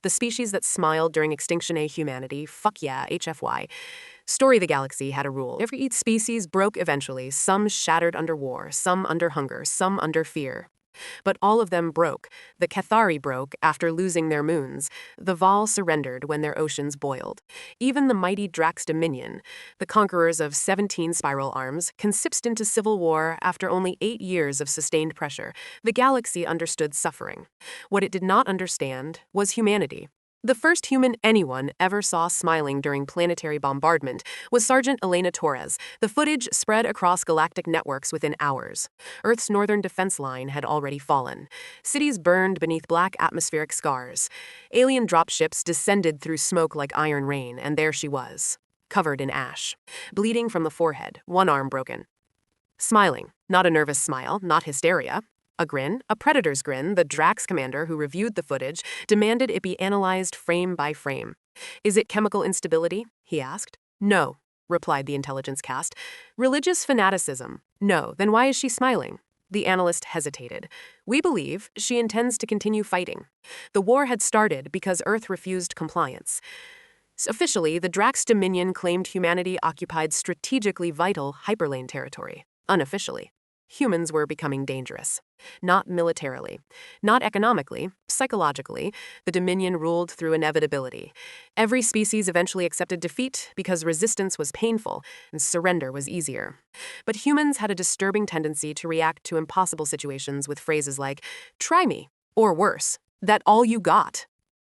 The species that smiled during extinction A humanity, fuck yeah, HFY. Story the galaxy had a rule. Every each species broke eventually, some shattered under war, some under hunger, some under fear. But all of them broke. The Cathari broke after losing their moons. The Val surrendered when their oceans boiled. Even the mighty Drax Dominion, the conquerors of 17 spiral arms, consipsed into civil war after only 8 years of sustained pressure. The galaxy understood suffering. What it did not understand was humanity. The first human anyone ever saw smiling during planetary bombardment was Sergeant Elena Torres. The footage spread across galactic networks within hours. Earth's northern defense line had already fallen. Cities burned beneath black atmospheric scars. Alien dropships descended through smoke like iron rain, and there she was, covered in ash, bleeding from the forehead, one arm broken. Smiling, not a nervous smile, not hysteria. A grin, a predator's grin. The Drax commander who reviewed the footage demanded it be analyzed frame by frame. Is it chemical instability? He asked. No, replied the intelligence cast. Religious fanaticism? No, then why is she smiling? The analyst hesitated. We believe she intends to continue fighting. The war had started because Earth refused compliance. Officially, the Drax Dominion claimed humanity occupied strategically vital hyperlane territory. Unofficially, humans were becoming dangerous. Not militarily, not economically, psychologically, the Dominion ruled through inevitability. Every species eventually accepted defeat because resistance was painful and surrender was easier. But humans had a disturbing tendency to react to impossible situations with phrases like, try me, or worse, that all you got.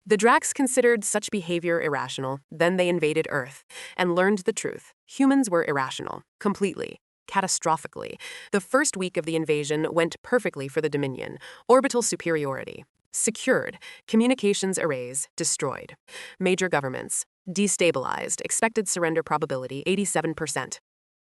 The Drax considered such behavior irrational, then they invaded Earth and learned the truth. Humans were irrational, completely. Catastrophically. The first week of the invasion went perfectly for the Dominion. Orbital superiority. Secured. Communications arrays destroyed. Major governments destabilized. Expected surrender probability 87%.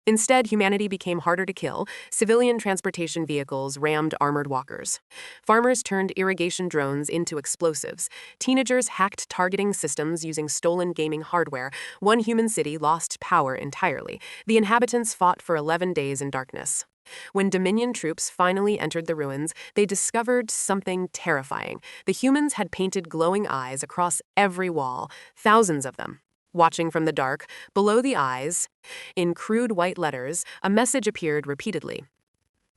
Instead, humanity became harder to kill. Civilian transportation vehicles rammed armored walkers. Farmers turned irrigation drones into explosives. Teenagers hacked targeting systems using stolen gaming hardware. One human city lost power entirely. The inhabitants fought for 11 days in darkness. When Dominion troops finally entered the ruins, they discovered something terrifying. The humans had painted glowing eyes across every wall, thousands of them. Watching from the dark, below the eyes, in crude white letters, a message appeared repeatedly.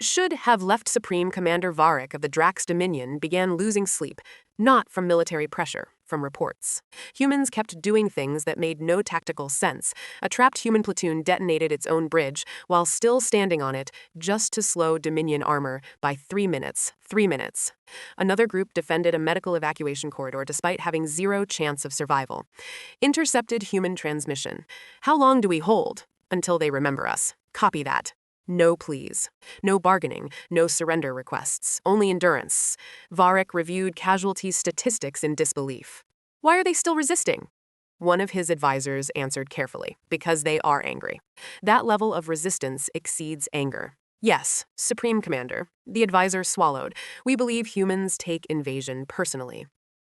Should have left Supreme Commander Varric of the Drax Dominion began losing sleep, not from military pressure, from reports. Humans kept doing things that made no tactical sense. A trapped human platoon detonated its own bridge while still standing on it just to slow Dominion armor by 3 minutes. 3 minutes. Another group defended a medical evacuation corridor despite having zero chance of survival. Intercepted human transmission. How long do we hold? Until they remember us. Copy that. No pleas. No bargaining. No surrender requests. Only endurance. Varric reviewed casualty statistics in disbelief. Why are they still resisting? One of his advisors answered carefully, because they are angry. That level of resistance exceeds anger. Yes, Supreme Commander. The advisor swallowed. We believe humans take invasion personally.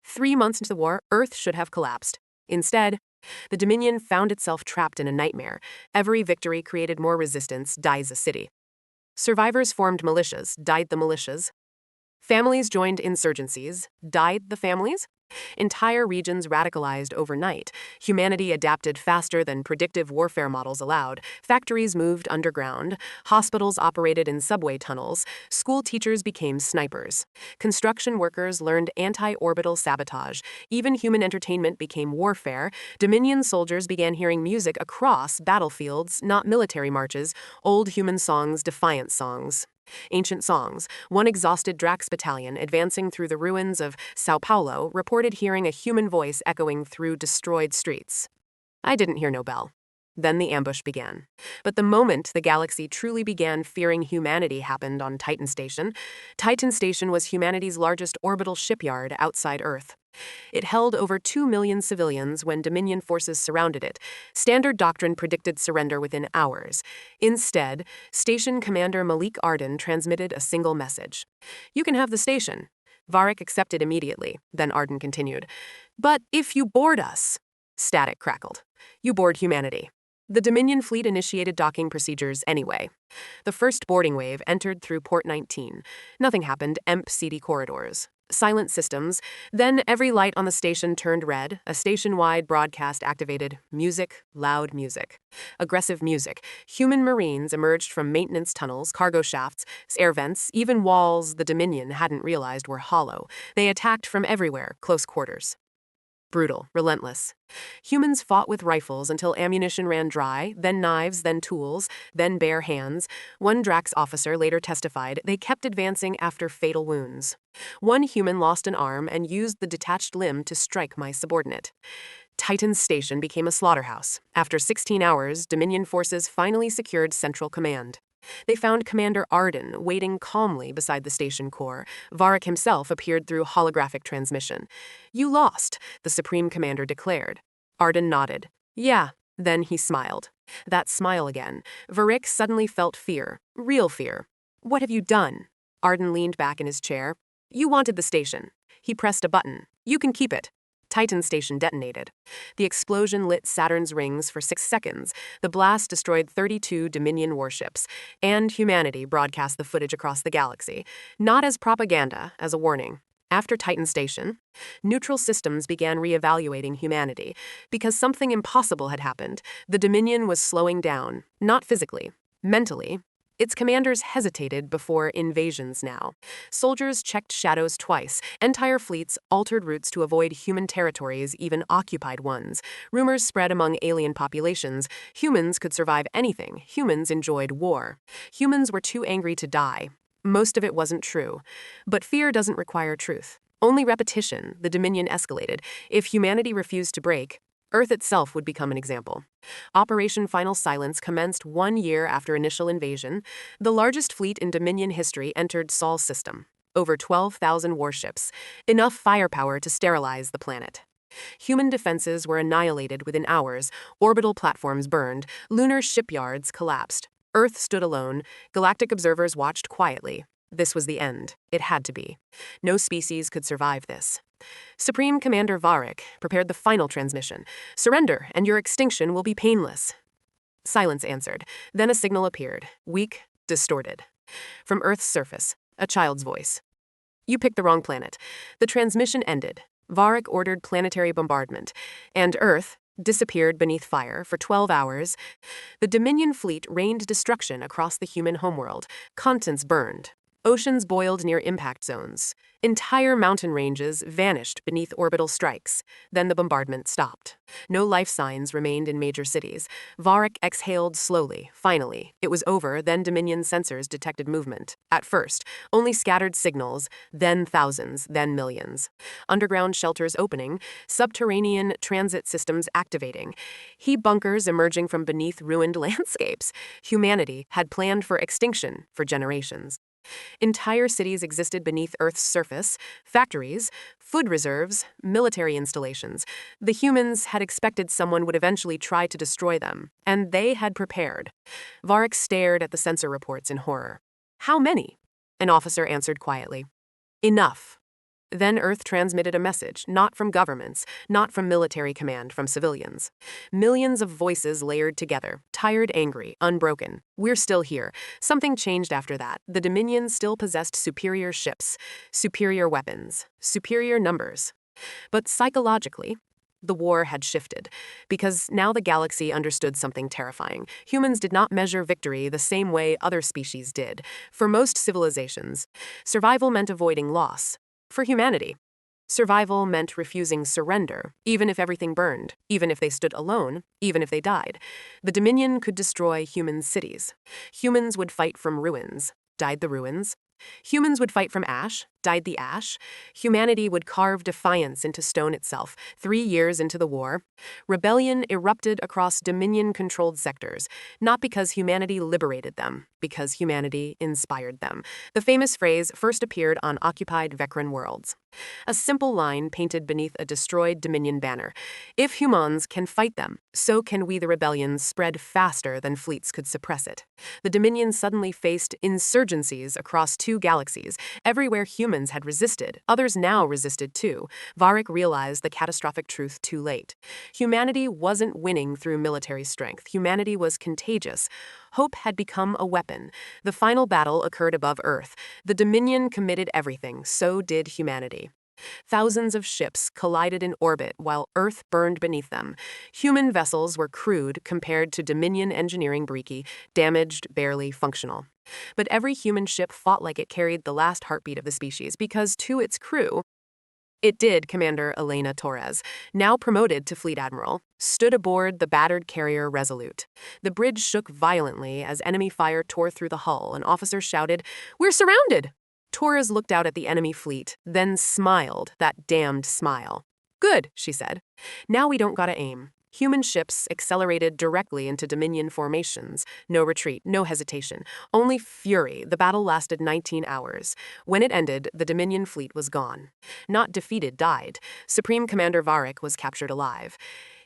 3 months into the war, Earth should have collapsed. Instead, the Dominion found itself trapped in a nightmare. Every victory created more resistance, dies a city. Survivors formed militias, died the militias. Families joined insurgencies, died the families. Entire regions radicalized overnight. Humanity adapted faster than predictive warfare models allowed. Factories moved underground. Hospitals operated in subway tunnels. School teachers became snipers. Construction workers learned anti-orbital sabotage. Even human entertainment became warfare. Dominion soldiers began hearing music across battlefields, not military marches, old human songs, defiance songs. Ancient songs. One exhausted Drax battalion advancing through the ruins of Sao Paulo reported hearing a human voice echoing through destroyed streets. I didn't hear no bell. Then the ambush began. But the moment the galaxy truly began fearing humanity happened on Titan Station. Titan Station was humanity's largest orbital shipyard outside Earth. It held over 2 million civilians when Dominion forces surrounded it. Standard doctrine predicted surrender within hours. Instead, Station Commander Malik Arden transmitted a single message. You can have the station. Varric accepted immediately. Then Arden continued. But if you board us... Static crackled. You board humanity. The Dominion fleet initiated docking procedures anyway. The first boarding wave entered through Port 19. Nothing happened, EMP-CD corridors. Silent systems. Then every light on the station turned red. A station-wide broadcast activated. Music, loud music. Aggressive music. Human marines emerged from maintenance tunnels, cargo shafts, air vents, even walls the Dominion hadn't realized were hollow. They attacked from everywhere, close quarters. Brutal, relentless. Humans fought with rifles until ammunition ran dry, then knives, then tools, then bare hands. One Drax officer later testified they kept advancing after fatal wounds. One human lost an arm and used the detached limb to strike my subordinate. Titan's station became a slaughterhouse. After 16 hours, Dominion forces finally secured central command. They found Commander Arden waiting calmly beside the station core. Varric himself appeared through holographic transmission. "You lost," the Supreme Commander declared. Arden nodded. "Yeah." Then he smiled. That smile again. Varric suddenly felt fear. Real fear. "What have you done?" Arden leaned back in his chair. "You wanted the station." He pressed a button. "You can keep it." Titan station detonated. The explosion lit Saturn's rings for 6 seconds. The blast destroyed 32 Dominion warships, and humanity broadcast the footage across the galaxy, not as propaganda, as a warning. After Titan station, neutral systems began reevaluating humanity. Because something impossible had happened, the Dominion was slowing down, not physically, mentally. Its commanders hesitated before invasions now. Soldiers checked shadows twice. Entire fleets altered routes to avoid human territories, even occupied ones. Rumors spread among alien populations. Humans could survive anything. Humans enjoyed war. Humans were too angry to die. Most of it wasn't true. But fear doesn't require truth. Only repetition. The Dominion escalated. If humanity refused to break, Earth itself would become an example. Operation Final Silence commenced 1 year after initial invasion. The largest fleet in Dominion history entered Sol's system. Over 12,000 warships. Enough firepower to sterilize the planet. Human defenses were annihilated within hours. Orbital platforms burned. Lunar shipyards collapsed. Earth stood alone. Galactic observers watched quietly. This was the end. It had to be. No species could survive this. Supreme Commander Varric prepared the final transmission. "Surrender, and your extinction will be painless." Silence answered. Then a signal appeared, weak, distorted. From Earth's surface, a child's voice. "You picked the wrong planet." The transmission ended. Varric ordered planetary bombardment, and Earth disappeared beneath fire for 12 hours. The Dominion fleet rained destruction across the human homeworld. Continents burned. Oceans boiled near impact zones. Entire mountain ranges vanished beneath orbital strikes. Then the bombardment stopped. No life signs remained in major cities. Varric exhaled slowly. Finally, it was over. Then Dominion sensors detected movement. At first, only scattered signals, then thousands, then millions. Underground shelters opening, subterranean transit systems activating, heat bunkers emerging from beneath ruined landscapes. Humanity had planned for extinction for generations. Entire cities existed beneath Earth's surface, factories, food reserves, military installations. The humans had expected someone would eventually try to destroy them, and they had prepared. Varric stared at the sensor reports in horror. "How many?" An officer answered quietly. "Enough." Then Earth transmitted a message, not from governments, not from military command, from civilians. Millions of voices layered together, tired, angry, unbroken. "We're still here." Something changed after that. The Dominion still possessed superior ships, superior weapons, superior numbers. But psychologically, the war had shifted, because now the galaxy understood something terrifying. Humans did not measure victory the same way other species did. For most civilizations, survival meant avoiding loss. For humanity, survival meant refusing surrender, even if everything burned, even if they stood alone, even if they died. The Dominion could destroy human cities. Humans would fight from ruins. Died the ruins? Humans would fight from ash. Died the ash? Humanity would carve defiance into stone itself. 3 years into the war, rebellion erupted across Dominion-controlled sectors, not because humanity liberated them, because humanity inspired them. The famous phrase first appeared on occupied Vecran worlds. A simple line painted beneath a destroyed Dominion banner. "If humans can fight them, so can we the rebellion spread faster than fleets could suppress it." The Dominion suddenly faced insurgencies across 2 galaxies. Everywhere humans humans had resisted, others now resisted too. Varric realized the catastrophic truth too late. Humanity wasn't winning through military strength. Humanity was contagious. Hope had become a weapon. The final battle occurred above Earth. The Dominion committed everything, so did humanity. Thousands of ships collided in orbit while Earth burned beneath them. Human vessels were crude compared to Dominion engineering breaky, damaged, barely functional. But every human ship fought like it carried the last heartbeat of the species because, to its crew, it did. Commander Elena Torres, now promoted to Fleet Admiral, stood aboard the battered carrier Resolute. The bridge shook violently as enemy fire tore through the hull. An officer shouted, "We're surrounded!" Torres looked out at the enemy fleet, then smiled, that damned smile. "Good," she said. "Now we don't gotta aim." Human ships accelerated directly into Dominion formations. No retreat, no hesitation, only fury. The battle lasted 19 hours. When it ended, the Dominion fleet was gone. Not defeated, died. Supreme Commander Varric was captured alive.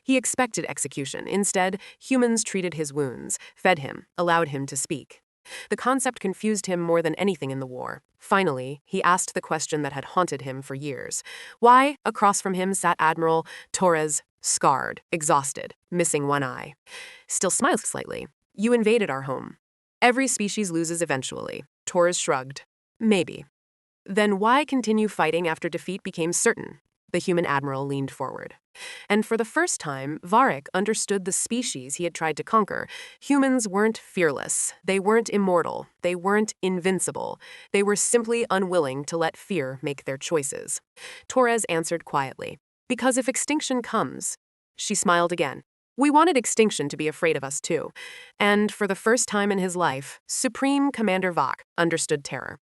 He expected execution. Instead, humans treated his wounds, fed him, allowed him to speak. The concept confused him more than anything in the war. Finally, he asked the question that had haunted him for years. Why, across from him sat Admiral Torres, scarred, exhausted, missing one eye. Still smiled slightly. "You invaded our home. Every species loses eventually." Torres shrugged. "Maybe." "Then why continue fighting after defeat became certain?" The human admiral leaned forward. And for the first time, Varric understood the species he had tried to conquer. Humans weren't fearless. They weren't immortal. They weren't invincible. They were simply unwilling to let fear make their choices. Torres answered quietly, "Because if extinction comes..." She smiled again. "We wanted extinction to be afraid of us too." And for the first time in his life, Supreme Commander Vach understood terror.